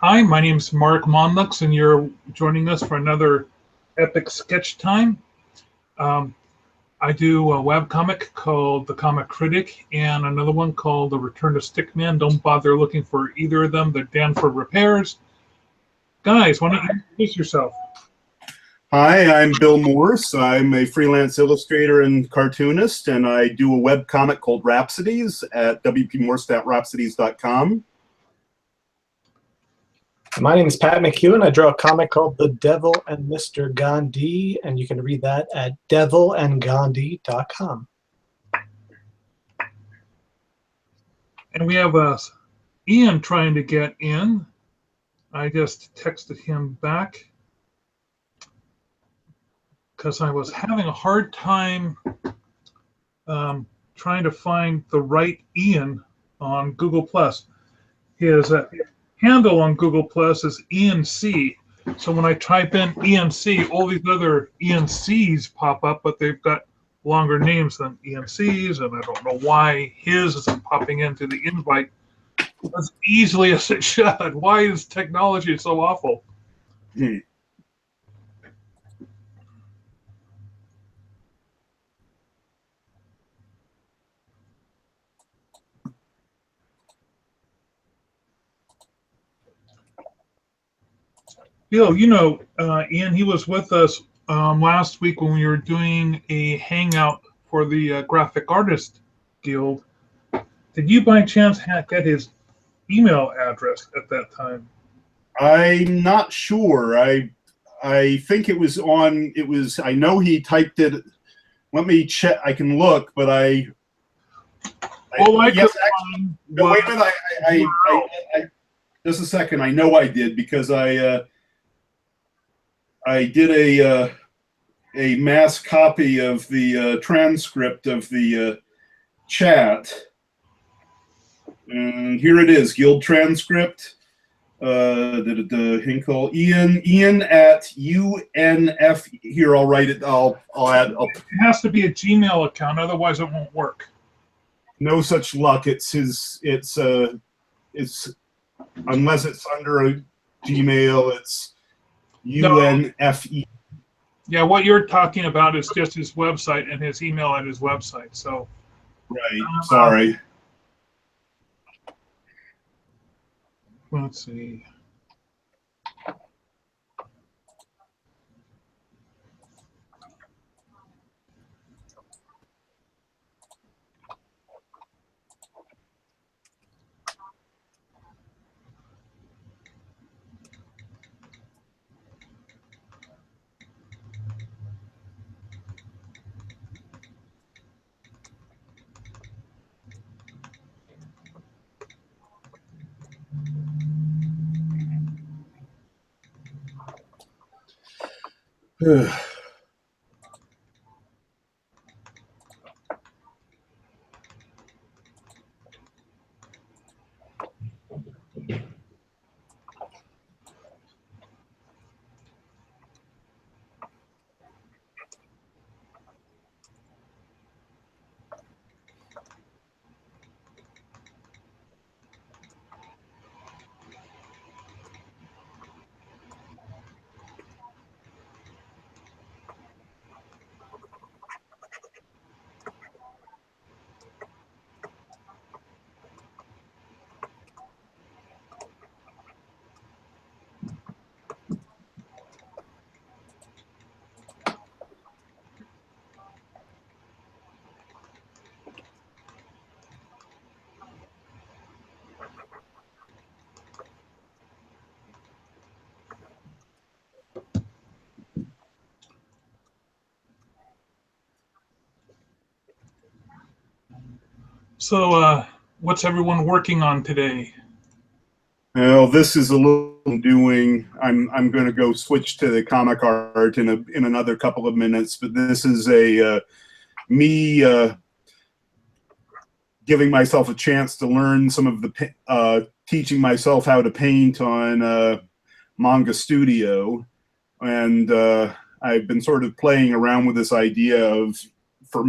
Hi, my name's Mark Monlux, and you're joining us for another epic sketch time. Um, I do a webcomic called The Comic Critic and another one called The Return to Stickman. Don't bother looking for either of them. They're Danforth Repairs. Guys, why don't you introduce yourself? Hi, I'm Bill Morse. I'm a freelance illustrator and cartoonist, and I do a webcomic called Rhapsodies at wpmorse.rhapsodies.com. My name is Pat McEwen. I draw a comic called The Devil and Mr. Gandhi, and you can read that at devilandgandhi.com. And we have Ian trying to get in. I just texted him back because I was having a hard time trying to find the right Ian on Google+. His handle on Google+ is Ian C. So when I type in Ian C, all these other Ian C's pop up, but they've got longer names than Ian C's, and I don't know why his isn't popping into the invite as easily as it should. Why is technology so awful? Bill, Ian, he was with us last week when we were doing a hangout for the Graphic Artist Guild. Did you by chance get his email address at that time? I'm not sure. I think it was on. I know he typed it. Let me check. I can look, but I. Yes, actually. No, wait a minute. I just a second. I know I did because I did a mass copy of the transcript of the chat, and here it is, guild transcript. Hinkle Ian at UNF. Here, I'll write it. I'll add. It has to be a Gmail account, otherwise it won't work. No such luck. It's unless it's under a Gmail. It's UNFE. Yeah, what you're talking about is just his website and his email at his website. So, right. Sorry. Let's see. So, what's everyone working on today? Well, this is a little doing. I'm going to go switch to the comic art in another couple of minutes, but this is me giving myself a chance to learn some of the teaching myself how to paint on Manga Studio, and I've been sort of playing around with this idea for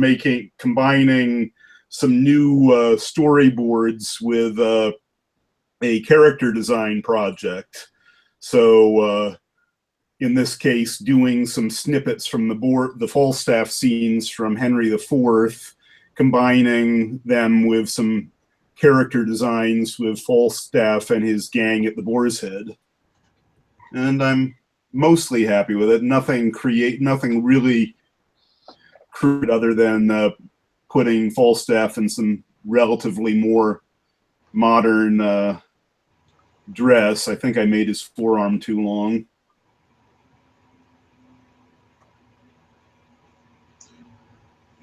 combining some new storyboards with a character design project. So in this case, doing some snippets from the Falstaff scenes from Henry IV, combining them with some character designs with Falstaff and his gang at the Boar's Head. And I'm mostly happy with it. Nothing really crude other than putting Falstaff in some relatively more modern dress. I think I made his forearm too long.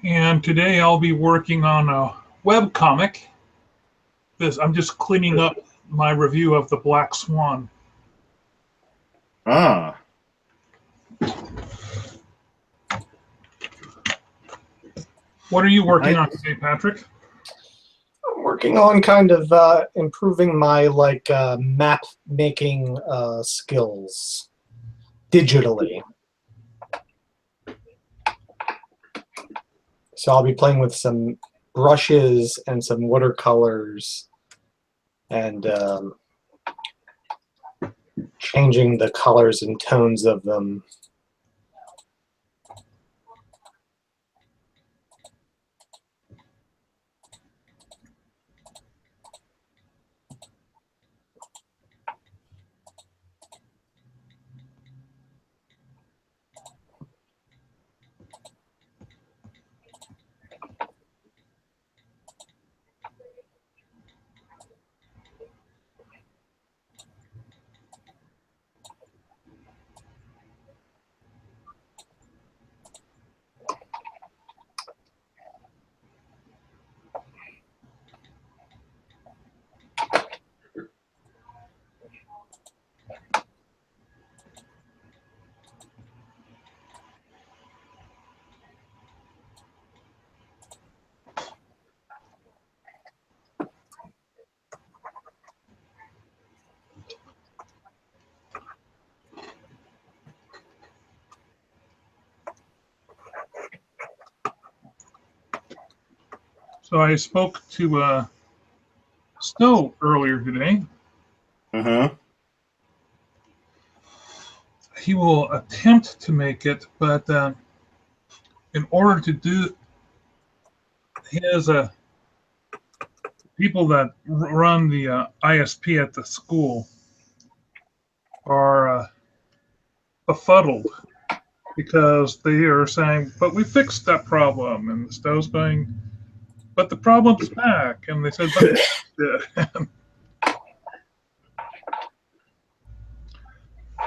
And today I'll be working on a webcomic. I'm just cleaning up my review of The Black Swan. Ah. What are you working on today, Patrick? I'm working on kind of improving my map making skills digitally. So I'll be playing with some brushes and some watercolors and changing the colors and tones of them. So I spoke to Snow earlier today. Uh-huh. He will attempt to make it, but in order to do, he has people that run the ISP at the school are befuddled because they are saying, but we fixed that problem. And Snow's going, but the problem's back. And they said, but we fixed it.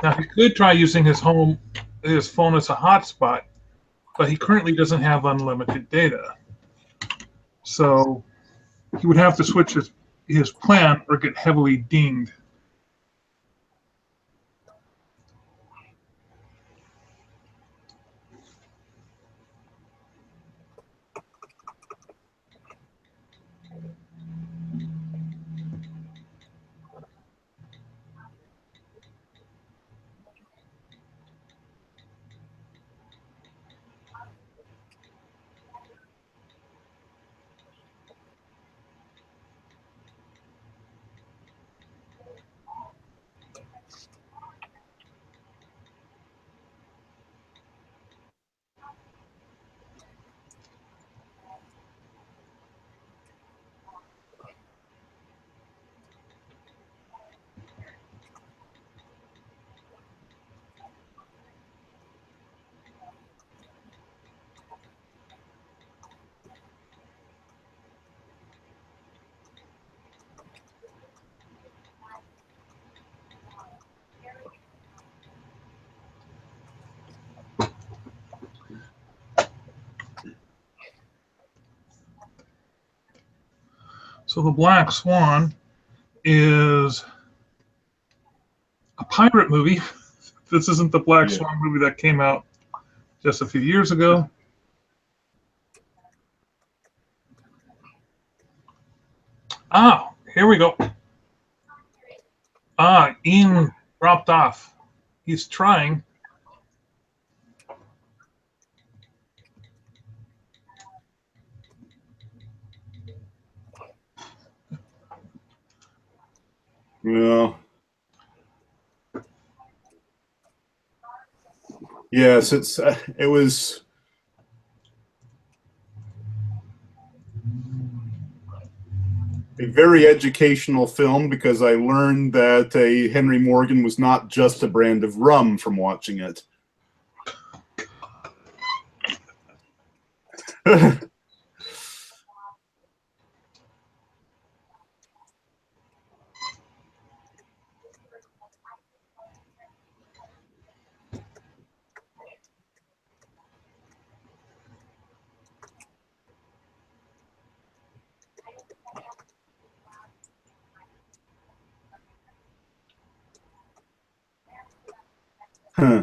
Now, he could try using his phone as a hotspot, but he currently doesn't have unlimited data. So he would have to switch his plan or get heavily dinged. So The Black Swan is a pirate movie. This isn't the Black Swan movie that came out just a few years ago. Ah, here we go. Ah, Ian dropped off. He's trying. Well, yes, it was a very educational film because I learned that a Henry Morgan was not just a brand of rum from watching it. Huh.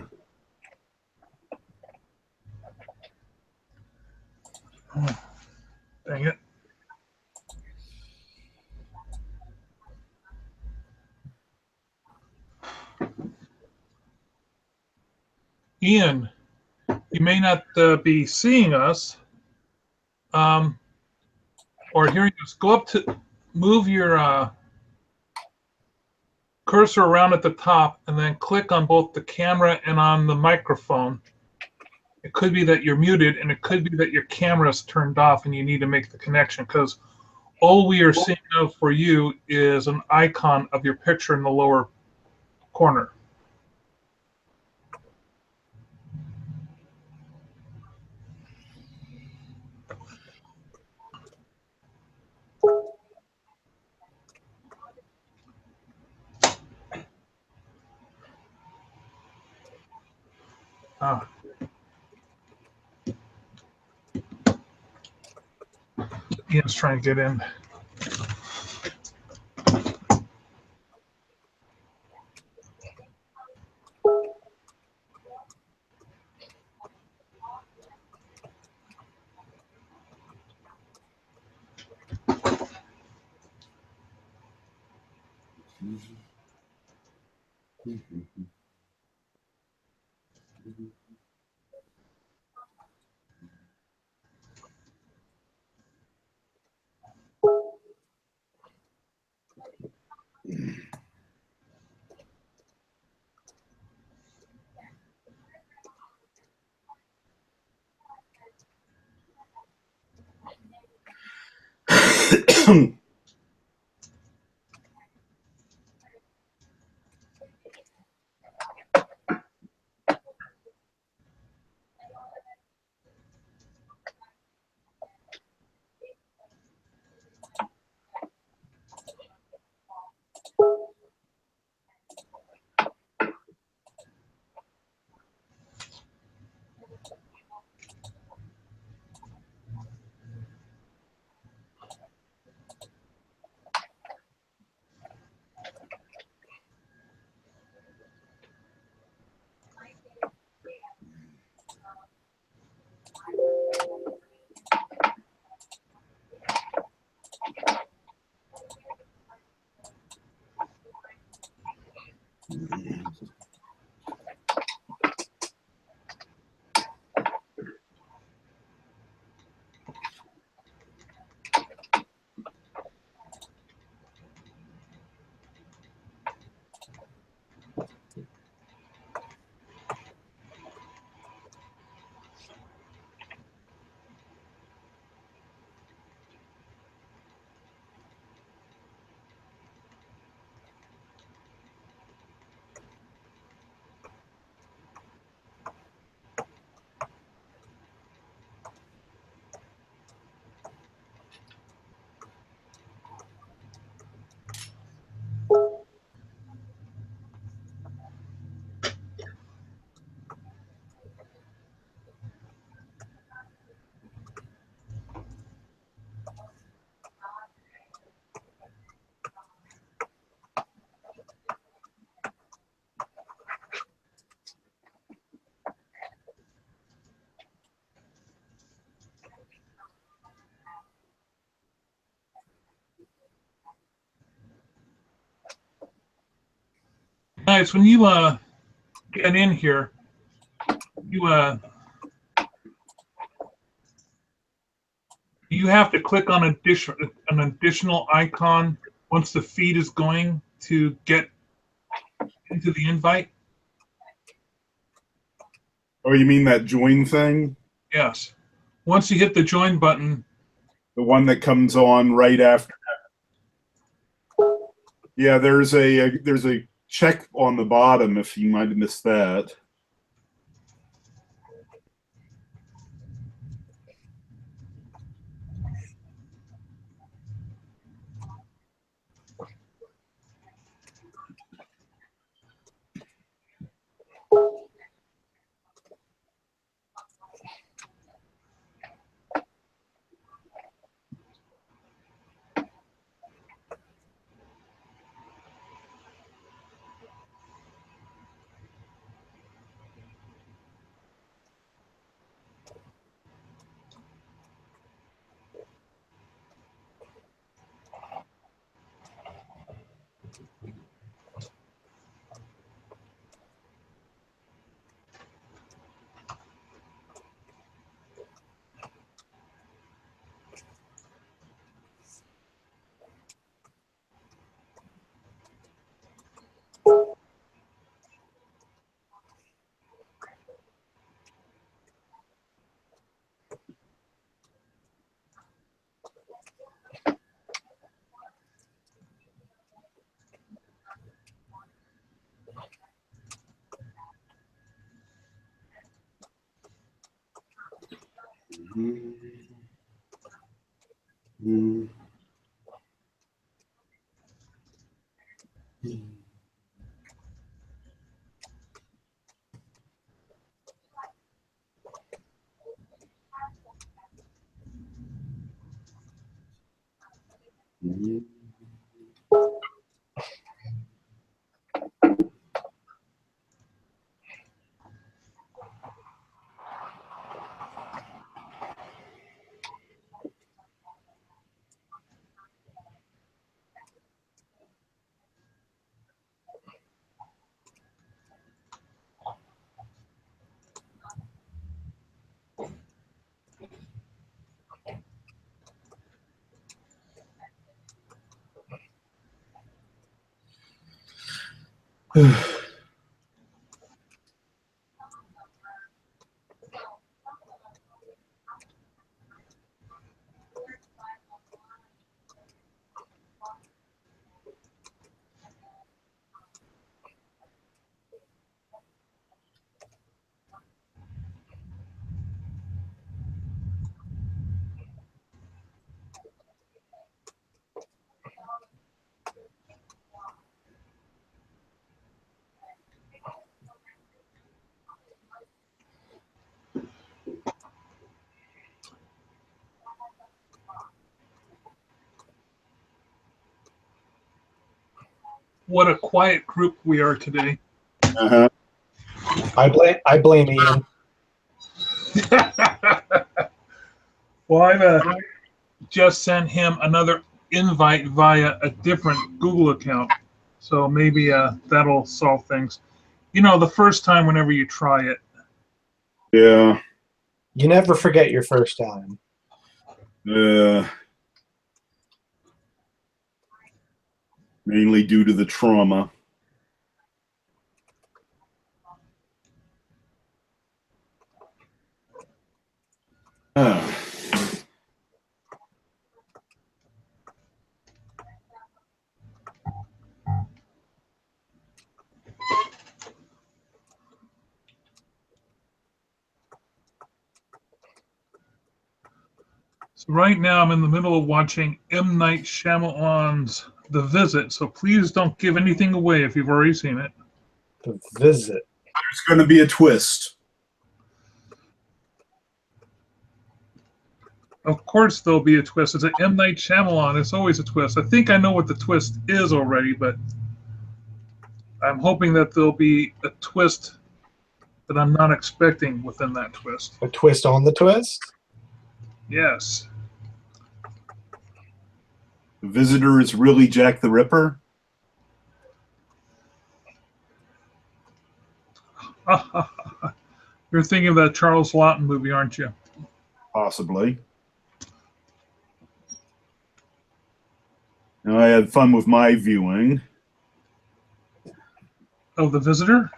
Dang it. Ian, you may not be seeing us or hearing us. Go up to move your cursor around at the top and then click on both the camera and on the microphone. It could be that you're muted and it could be that your camera is turned off and you need to make the connection because all we are seeing now for you is an icon of your picture in the lower corner. Ah. Ian's trying to get in. Guys, when you get in here, you you have to click on an additional icon once the feed is going to get into the invite? Oh, you mean that join thing? Yes. Once you hit the join button, The one that comes on right after. Yeah, there's a check on the bottom if you might have missed that. what a quiet group we are today. Uh-huh. I blame Ian. Well, I've just sent him another invite via a different Google account. So maybe that'll solve things. You know, the first time whenever you try it. Yeah. You never forget your first time. Mainly due to the trauma. Ah. So right now I'm in the middle of watching M. Night Shyamalan's The Visit. So please don't give anything away if you've already seen it. The Visit. There's going to be a twist. Of course there'll be a twist. It's an M. Night Shyamalan. It's always a twist. I think I know what the twist is already, but I'm hoping that there'll be a twist that I'm not expecting within that twist. A twist on the twist? Yes. The visitor is really Jack the Ripper? You're thinking of that Charles Lawton movie, aren't you? Possibly. Now, I had fun with my viewing. Oh, The Visitor?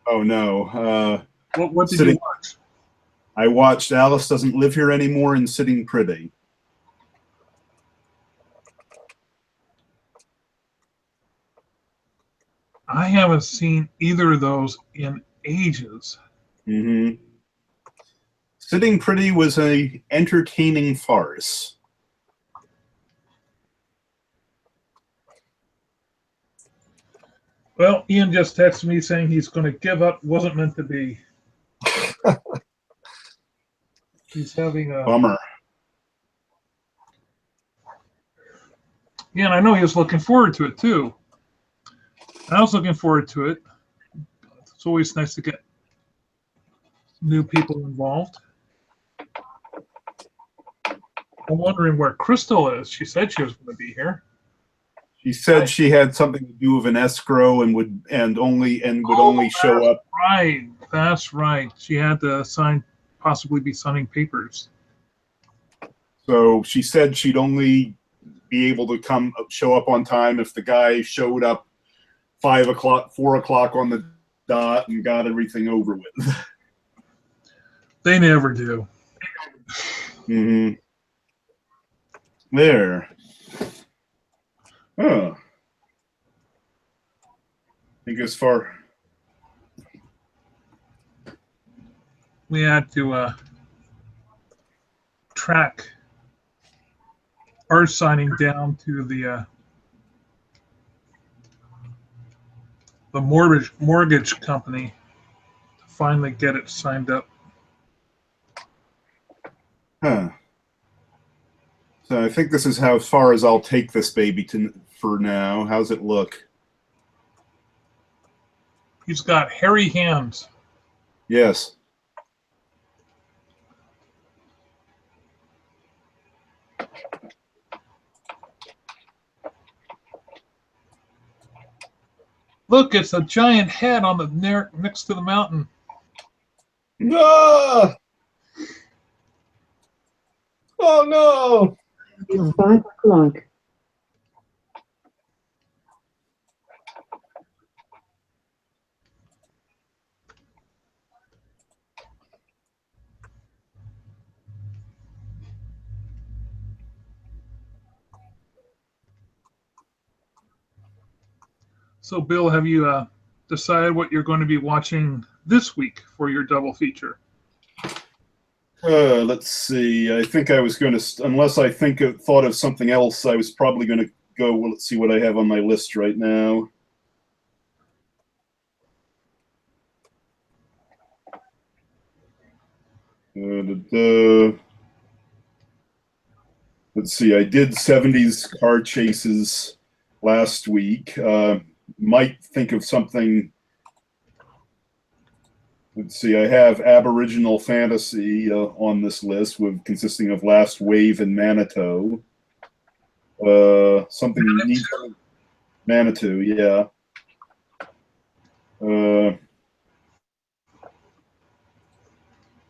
Oh no. What did you Sitting. watch? I watched Alice Doesn't Live Here Anymore and Sitting Pretty. I haven't seen either of those in ages. Hmm. Sitting Pretty was a entertaining farce. Well, Ian just texted me saying he's going to give up. Wasn't meant to be. He's having a. Bummer. Yeah, and I know he was looking forward to it too. I was looking forward to it. It's always nice to get new people involved. I'm wondering where Crystal is. She said she was going to be here. She said she had something to do with an escrow and would only show up. Right, that's right. She had to possibly be signing papers. So she said she'd only be able to show up on time if the guy showed up 5 o'clock, 4 o'clock on the dot and got everything over with. They never do. Mm-hmm. There. Oh. I think as far. We had to track our signing down to the mortgage company to finally get it signed up. Huh. So I think this is how far as I'll take this baby for now. How's it look? He's got hairy hands. Yes. Look, it's a giant head on the next to the mountain. No! Oh no! Until 5 o'clock. So, Bill, have you decided what you're going to be watching this week for your double feature? Let's see. I think I was going to, unless I thought of something else, I was probably going to go. Well, let's see what I have on my list right now. Let's see. I did 70s car chases last week. Might think of something. Let's see. I have Aboriginal fantasy on this list, consisting of Last Wave and Manitou. Something neat. Manitou, yeah.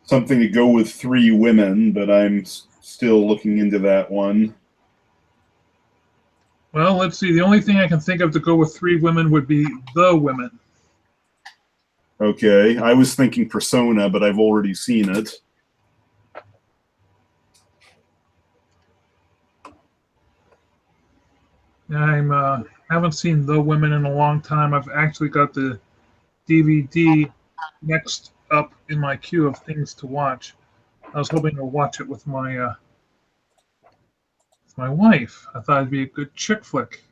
Something to go with Three Women, but I'm still looking into that one. Well, let's see. The only thing I can think of to go with Three Women would be The Women. Okay, I was thinking Persona, but I've already seen it. I haven't seen The Women in a long time. I've actually got the DVD next up in my queue of things to watch. I was hoping to watch it with my wife. I thought it'd be a good chick flick.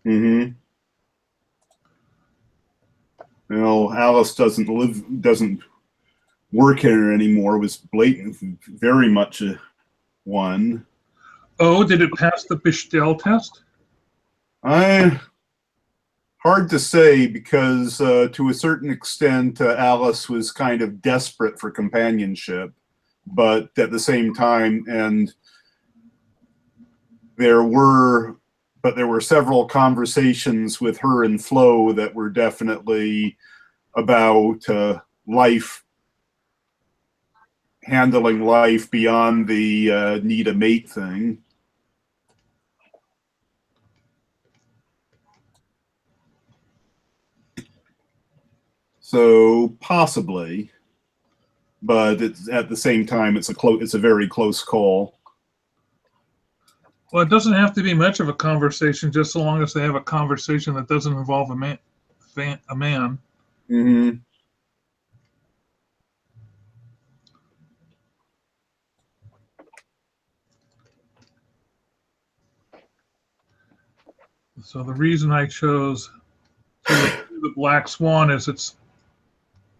Mm-hmm. Well, Alice doesn't work here anymore. Was blatant, very much a one. Oh, did it pass the Bechdel test? Hard to say because to a certain extent, Alice was kind of desperate for companionship, but at the same time, there were several conversations with her and Flo that were definitely about handling life beyond the need a mate thing. So possibly, but it's at the same time it's a very close call. Well, it doesn't have to be much of a conversation, just so long as they have a conversation that doesn't involve a man. Mm-hmm. So the reason I chose the Black Swan is it's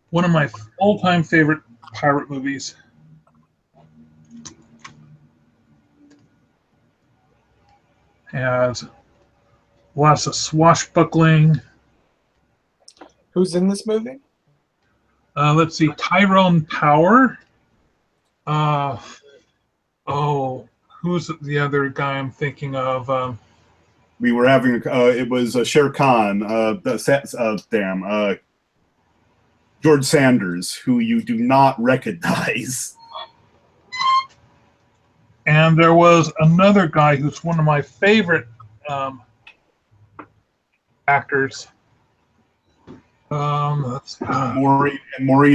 one of my all-time favorite pirate movies. Has lots of swashbuckling. Who's in this movie? Let's see, Tyrone Power. Who's the other guy I'm thinking of? We were having it was Shere Khan. George Sanders, who you do not recognize. And there was another guy who's one of my favorite actors. Maureen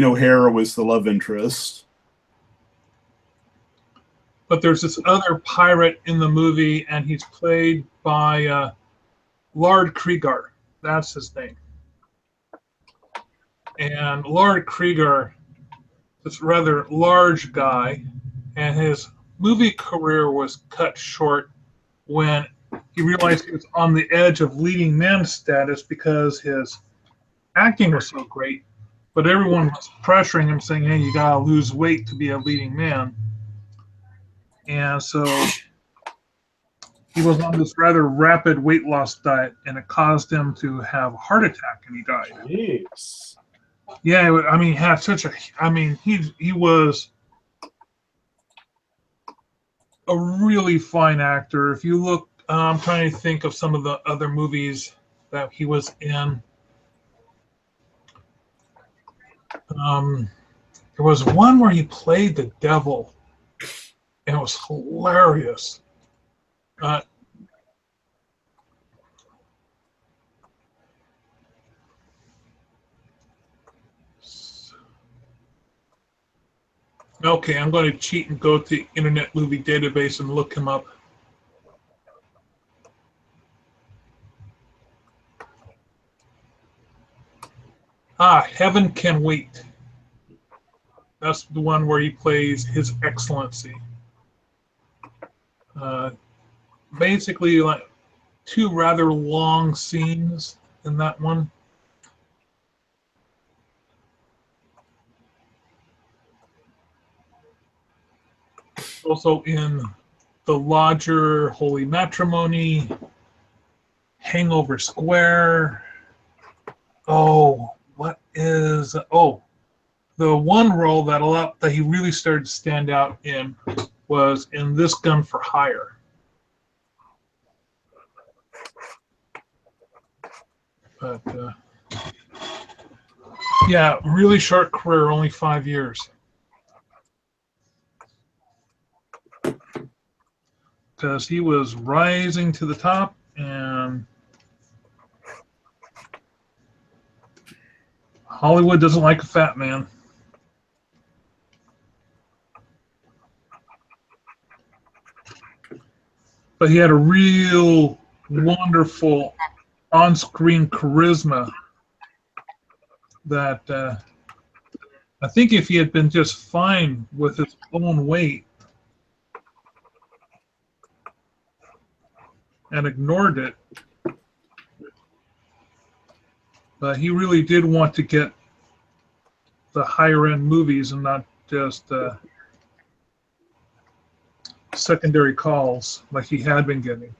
O'Hara was the love interest. But there's this other pirate in the movie, and he's played by Lard Krieger. That's his name. And Lard Krieger, this rather large guy, and his movie career was cut short when he realized he was on the edge of leading man status because his acting was so great, but everyone was pressuring him, saying, hey, you gotta lose weight to be a leading man. And so he was on this rather rapid weight loss diet, and it caused him to have a heart attack, and he died. Jeez. Yeah, I mean, he had such a, I mean, he was a really fine actor. If you look, I'm trying to think of some of the other movies that he was in. There was one where he played the devil, and it was hilarious. Okay, I'm going to cheat and go to the Internet Movie Database and look him up. Heaven Can Wait. That's the one where he plays His Excellency. Basically, like two rather long scenes in that one. Also in The Lodger, Holy Matrimony, Hangover Square. The one role that he really started to stand out in was in This Gun for Hire. But yeah, really short career, only 5 years. Because he was rising to the top, and Hollywood doesn't like a fat man. But he had a real wonderful on-screen charisma that I think if he had been just fine with his own weight and ignored it, but he really did want to get the higher-end movies and not just secondary calls like he had been getting.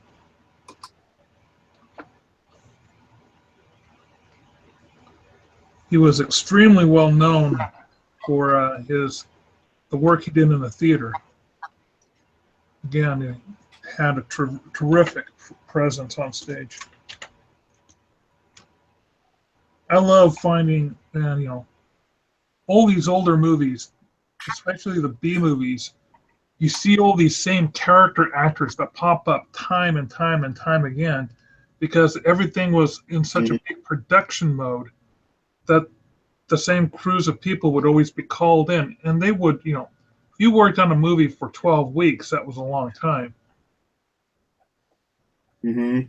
He was extremely well known for the work he did in the theater. Again, he had a terrific presence on stage. I love finding, all these older movies, especially the B movies. You see all these same character actors that pop up time and time and time again, because everything was in such a big production mode that the same crews of people would always be called in, and they would, you know, if you worked on a movie for 12 weeks, that was a long time. Hmm.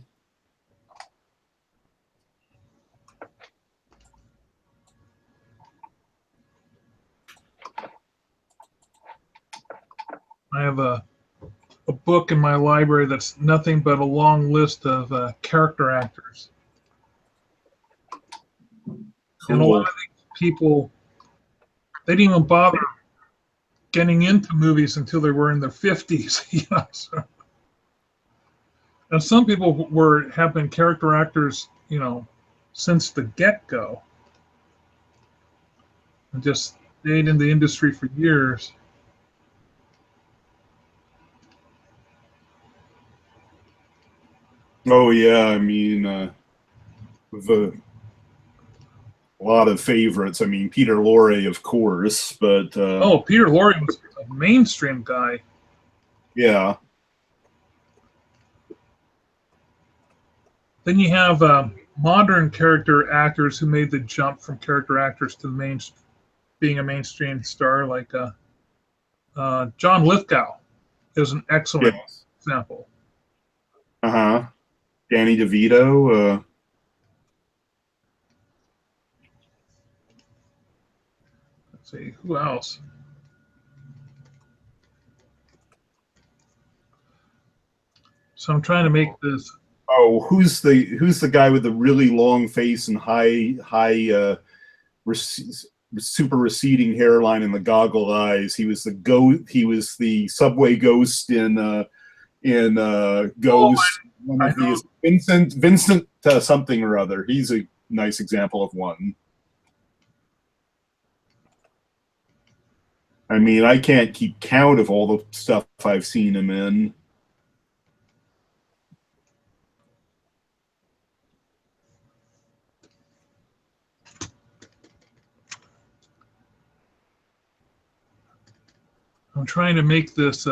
I have a book in my library that's nothing but a long list of character actors. And a lot Cool. of these people, they didn't even bother getting into movies until they were in their 50s. You know, so. And some people have been character actors, you know, since the get-go, and just stayed in the industry for years. Oh yeah, I mean, the a lot of favorites. I mean, Peter Lorre, of course, but Oh, Peter Lorre was a mainstream guy. yeah. Then you have modern character actors who made the jump from character actors to being a mainstream star, like John Lithgow is an excellent Yes. example. Uh-huh. Danny DeVito. Let's see, who else? So I'm trying to make this. Oh, who's the guy with the really long face and super receding hairline and the goggle eyes? He was the subway ghost in Ghost. One I of know. these Vincent something or other. He's a nice example of one. I mean, I can't keep count of all the stuff I've seen him in. I'm trying to make this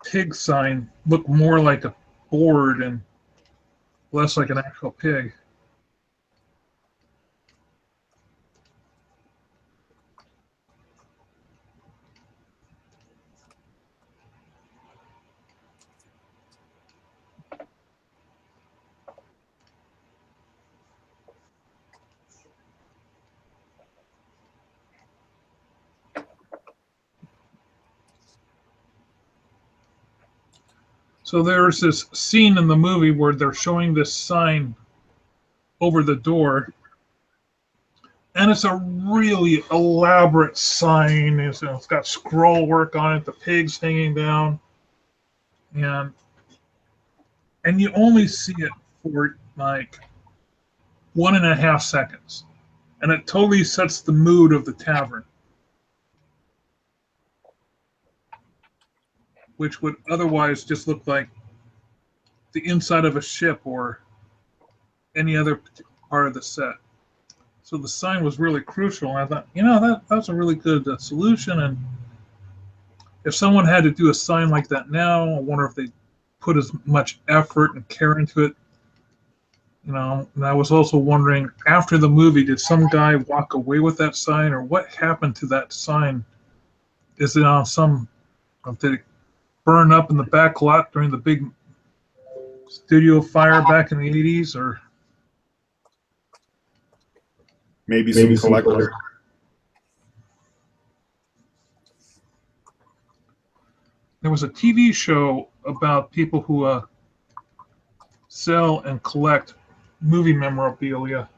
pig sign look more like a board and less like an actual pig. So there's this scene in the movie where they're showing this sign over the door, and it's a really elaborate sign. It's got scroll work on it, the pig's hanging down, and you only see it for like 1.5 seconds, and it totally sets the mood of the tavern, which would otherwise just look like the inside of a ship or any other part of the set. So the sign was really crucial. And I thought, you know, that's a really good solution. And if someone had to do a sign like that now, I wonder if they put as much effort and care into it. You know, and I was also wondering, after the movie, did some guy walk away with that sign, or what happened to that sign? Is it on did it burn up in the back lot during the big studio fire back in the 80s, or Maybe some collector. there was a TV show about people who sell and collect movie memorabilia.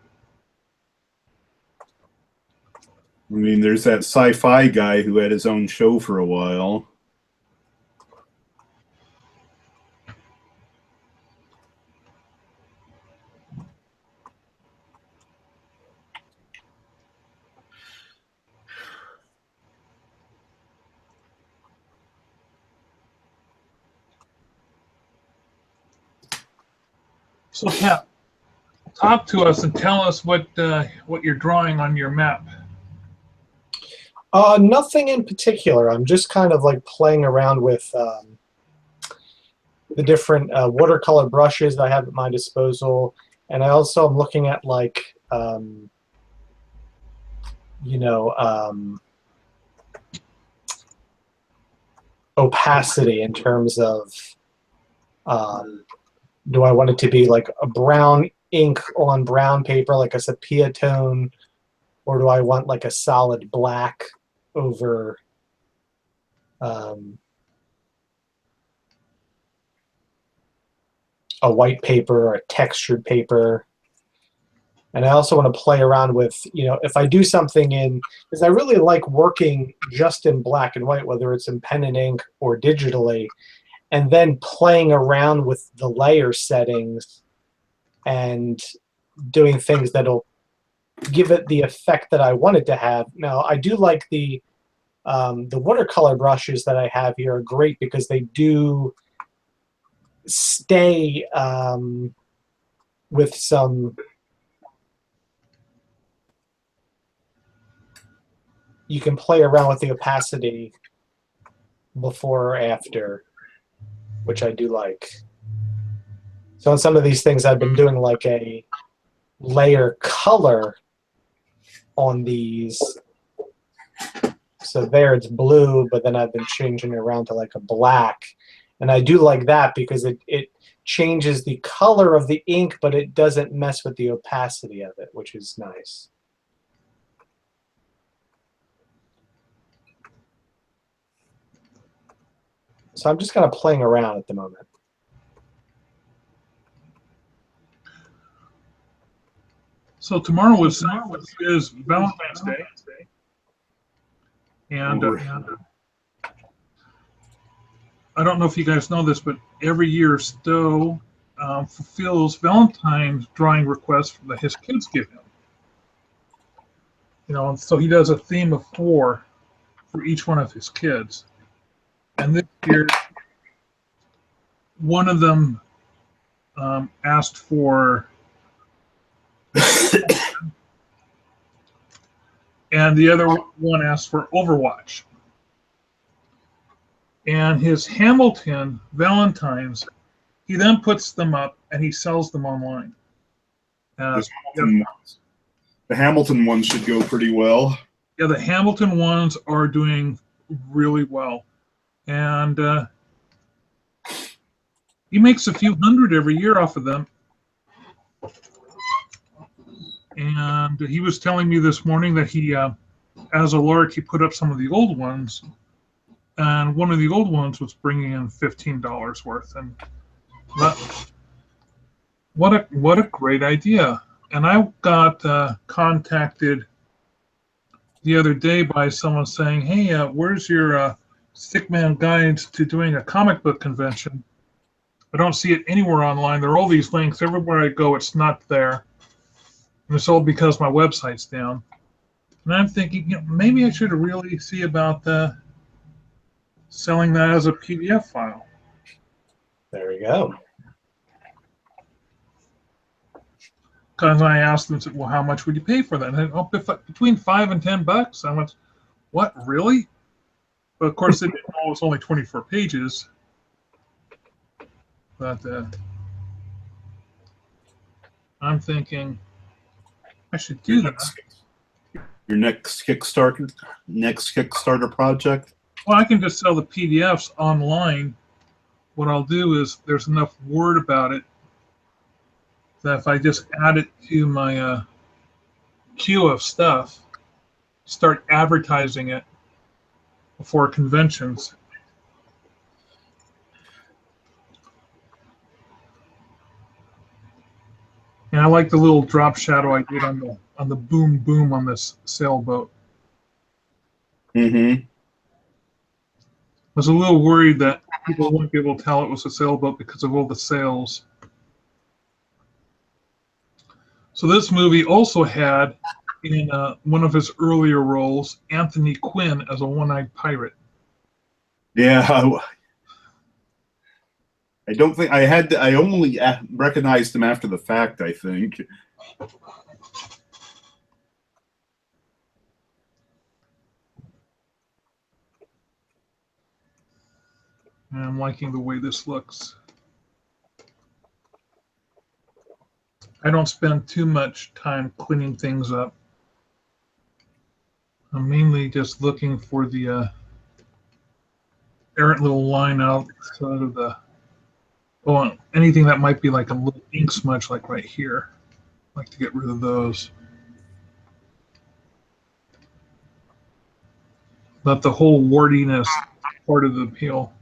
I mean, there's that sci-fi guy who had his own show for a while. So Pat, talk to us and tell us what you're drawing on your map. Nothing in particular. I'm just kind of like playing around with the different watercolor brushes that I have at my disposal, and I also am looking at like you know, opacity in terms of, do I want it to be like a brown ink on brown paper, like a sepia tone, or do I want like a solid black over a white paper or a textured paper? And I also want to play around with, if I do something because I really like working just in black and white, whether it's in pen and ink or digitally, and then playing around with the layer settings and doing things that'll give it the effect that I want it to have. Now, I do like the watercolor brushes that I have here are great because they do stay with some. You can play around with the opacity before or after, which I do like. So on some of these things, I've been doing like a layer color on these. So there it's blue, but then I've been changing it around to like a black. And I do like that because it changes the color of the ink, but it doesn't mess with the opacity of it, which is nice. So I'm just kind of playing around at the moment. So tomorrow is Valentine's Day, and I don't know if you guys know this, but every year Stowe fulfills Valentine's drawing requests that his kids give him. And so he does a theme of 4 for each one of his kids. And this year, one of them asked for, and the other one asked for Overwatch. And his Hamilton Valentines, he then puts them up and he sells them online. The Hamilton ones should go pretty well. Yeah, the Hamilton ones are doing really well. And he makes a few hundred every year off of them. And he was telling me this morning that he, as a lark, he put up some of the old ones. And one of the old ones was bringing in $15 worth. And what a great idea. And I got contacted the other day by someone saying, hey, where's your Stickman guides to doing a comic book convention? I don't see it anywhere online. There are all these links. Everywhere I go, it's not there. And it's all because my website's down. And I'm thinking, maybe I should really see about selling that as a PDF file. There we go. Because I asked them, well, how much would you pay for that? And between $5 and $10. I went, what, really? But of course, they didn't know it was only 24 pages. But I'm thinking I should do that. Your next Kickstarter project? Well, I can just sell the PDFs online. What I'll do is there's enough word about it that if I just add it to my queue of stuff, start advertising it before conventions. And I like the little drop shadow I did on the boom boom on this sailboat. Mm-hmm. I was a little worried that people wouldn't be able to tell it was a sailboat because of all the sails. So this movie also had, in one of his earlier roles, Anthony Quinn as a one-eyed pirate. Yeah, I don't think I only recognized him after the fact, I think. And I'm liking the way this looks. I don't spend too much time cleaning things up. I'm mainly just looking for the errant little line outside of the, oh, anything that might be like a little ink smudge, like right here. I like to get rid of those. But the whole wordiness part of the appeal.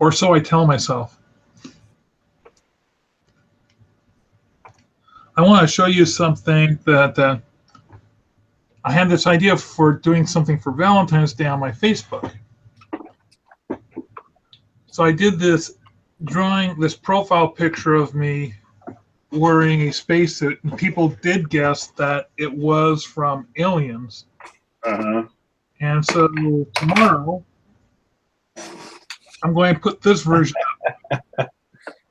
Or so I tell myself. I want to show you something that I had this idea for doing something for Valentine's Day on my Facebook. So I did this drawing, this profile picture of me wearing a spacesuit, and people did guess that it was from Aliens. Uh-huh. And so tomorrow, I'm going to put this version up.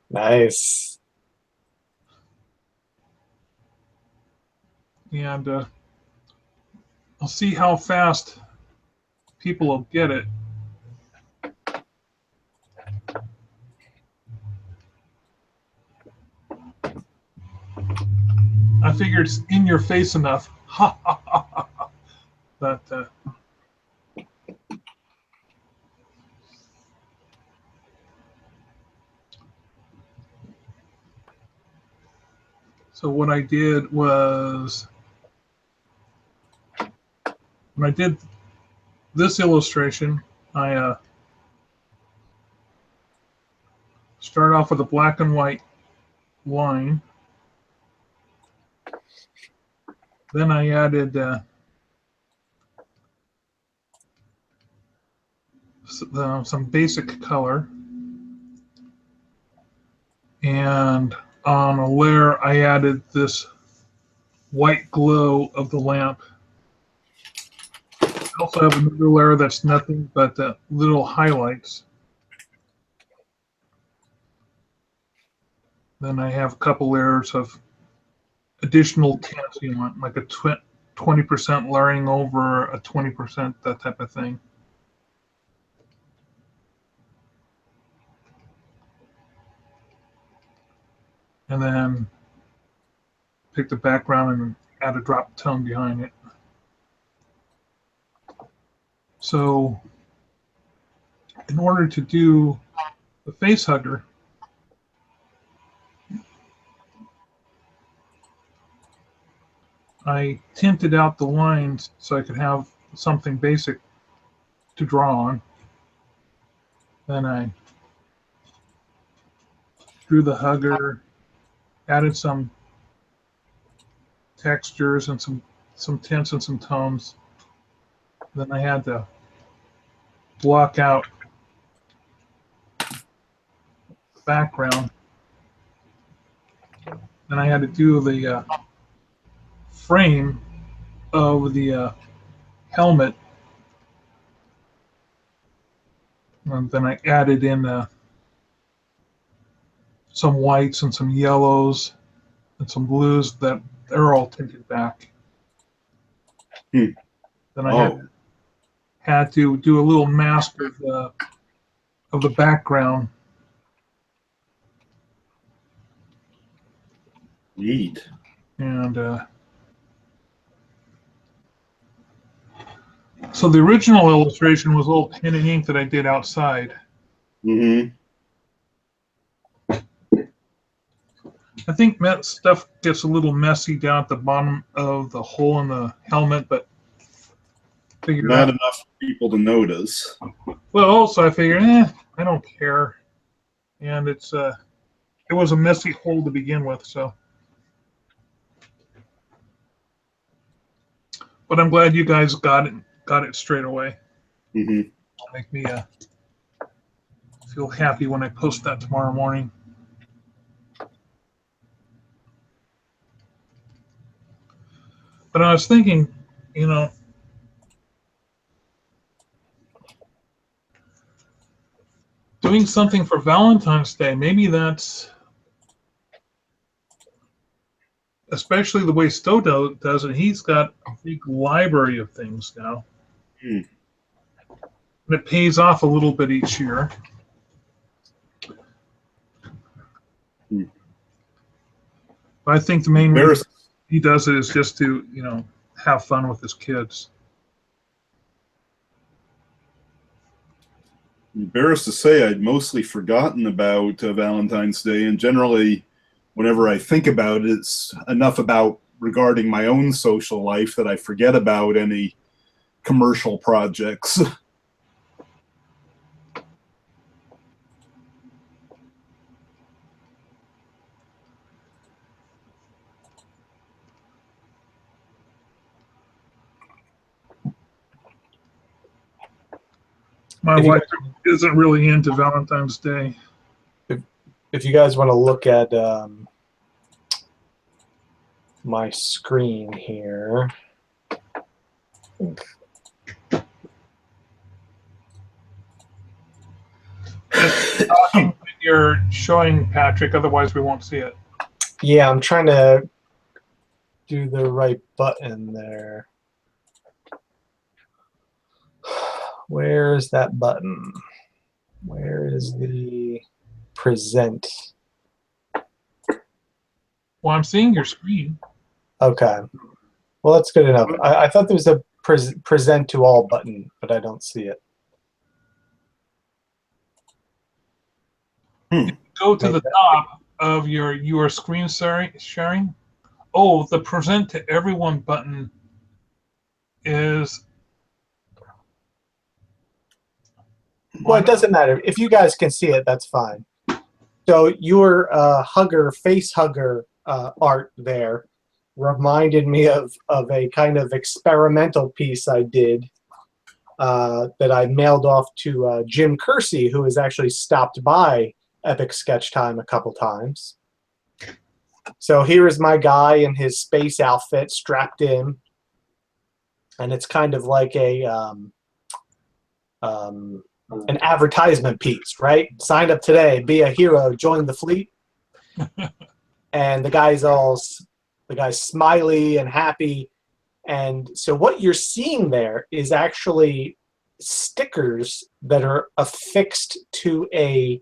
Nice. And I'll see how fast people will get it. I figured it's in your face enough. Ha ha ha ha ha. But so what I did was, when I did this illustration, I start off with a black and white line. Then I added some basic color. And on a layer, I added this white glow of the lamp. I also have another layer that's nothing but little highlights. Then I have a couple layers of additional tints, you want like a 20% layering over a 20%, that type of thing. And then pick the background and add a drop tone behind it. So in order to do the face hugger, I tinted out the lines so I could have something basic to draw on. Then I drew the hugger, added some textures and some tints and some tones. Then I had to block out the background. Then I had to do the frame of the helmet, and then I added in some whites and some yellows and some blues that they're all tinted back. Then I had to do a little mask of the background. Neat. And so the original illustration was a little pen and ink that I did outside. Mm-hmm. I think stuff gets a little messy down at the bottom of the hole in the helmet, but figured Not out. enough people to notice. Well, also I figured, I don't care, and it was a messy hole to begin with, so. But I'm glad you guys got it straight away. Mm-hmm. It'll make me feel happy when I post that tomorrow morning. But I was thinking, doing something for Valentine's Day, maybe that's, especially the way Stowe does it, he's got a big library of things now. Mm. And it pays off a little bit each year. Mm. But I think the main reason, he does it is just to, have fun with his kids. Embarrassed to say, I'd mostly forgotten about Valentine's Day, and generally, whenever I think about it, it's enough about regarding my own social life that I forget about any commercial projects. My If you wife isn't really into Valentine's Day. If you guys want to look at my screen here. Talking when you're showing Patrick, otherwise we won't see it. Yeah, I'm trying to do the right button there. Where is that button? Where is the present? Well, I'm seeing your screen. Okay. Well, that's good enough. I thought there was a present to all button, but I don't see it. Go to the top of your screen sharing. Oh, the present to everyone button is. Well, it doesn't matter. If you guys can see it, that's fine. So your face hugger art there reminded me of a kind of experimental piece I did that I mailed off to Jim Kersey, who has actually stopped by Epic Sketch Time a couple times. So here is my guy in his space outfit strapped in, and it's kind of like an advertisement piece, right? Sign up today, be a hero, join the fleet. And the guy's smiley and happy. And so what you're seeing there is actually stickers that are affixed to a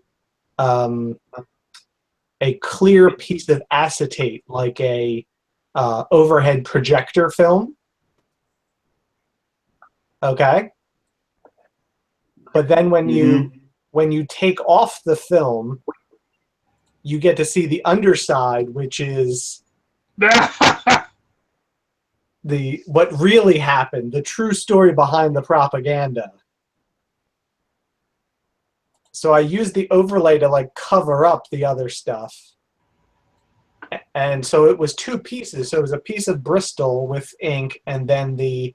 clear piece of acetate, like a overhead projector film. Okay. But then when you take off the film, you get to see the underside, which is what really happened, the true story behind the propaganda. So I used the overlay to like cover up the other stuff. And so it was two pieces. So it was a piece of Bristol with ink and then the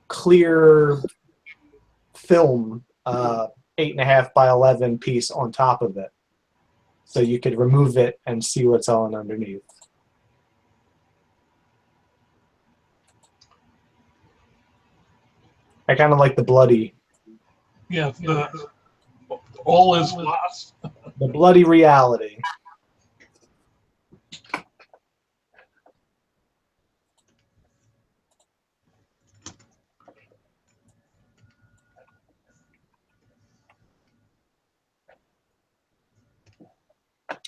clear film 8.5 by 11 piece on top of it. So you could remove it and see what's on underneath. I kind of like the bloody. Yeah, all is lost. The bloody reality.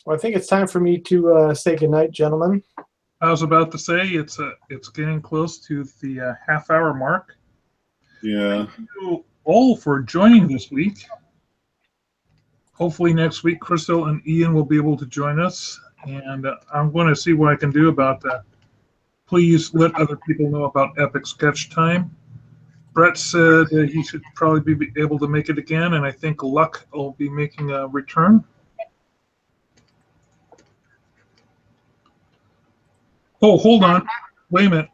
Well, I think it's time for me to say goodnight, gentlemen. I was about to say it's getting close to the half-hour mark. Yeah. Thank you all for joining this week. Hopefully next week, Crystal and Ian will be able to join us, and I'm going to see what I can do about that. Please let other people know about Epic Sketch Time. Brett said he should probably be able to make it again, and I think Luck will be making a return. Oh, hold on. Wait a minute.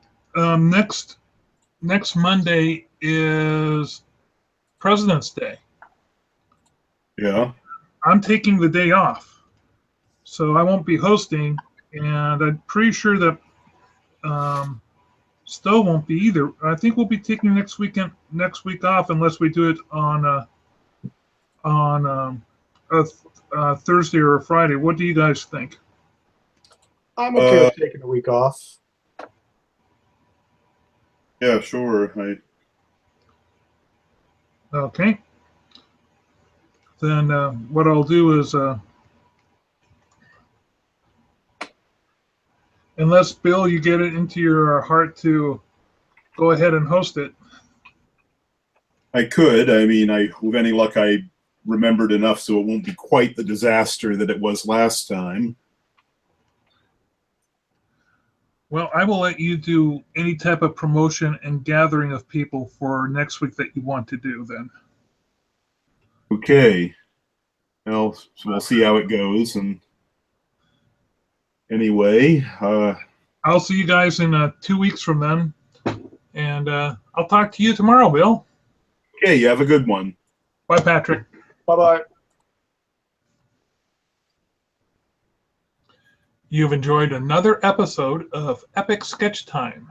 Next Monday is President's Day. Yeah. I'm taking the day off, so I won't be hosting, and I'm pretty sure that Stowe won't be either. I think we'll be taking next week off unless we do it on a Thursday or a Friday. What do you guys think? I'm okay with taking a week off. Yeah, sure. Okay. Then what I'll do is Unless, Bill, you get it into your heart to go ahead and host it. I could. I mean, with any luck, I remembered enough so it won't be quite the disaster that it was last time. Well, I will let you do any type of promotion and gathering of people for next week that you want to do then. Okay. Well, so we'll see how it goes. And anyway, I'll see you guys in 2 weeks from then. And I'll talk to you tomorrow, Bill. okay, you have a good one. Bye, Patrick. Bye-bye. You've enjoyed another episode of Epic Sketch Time.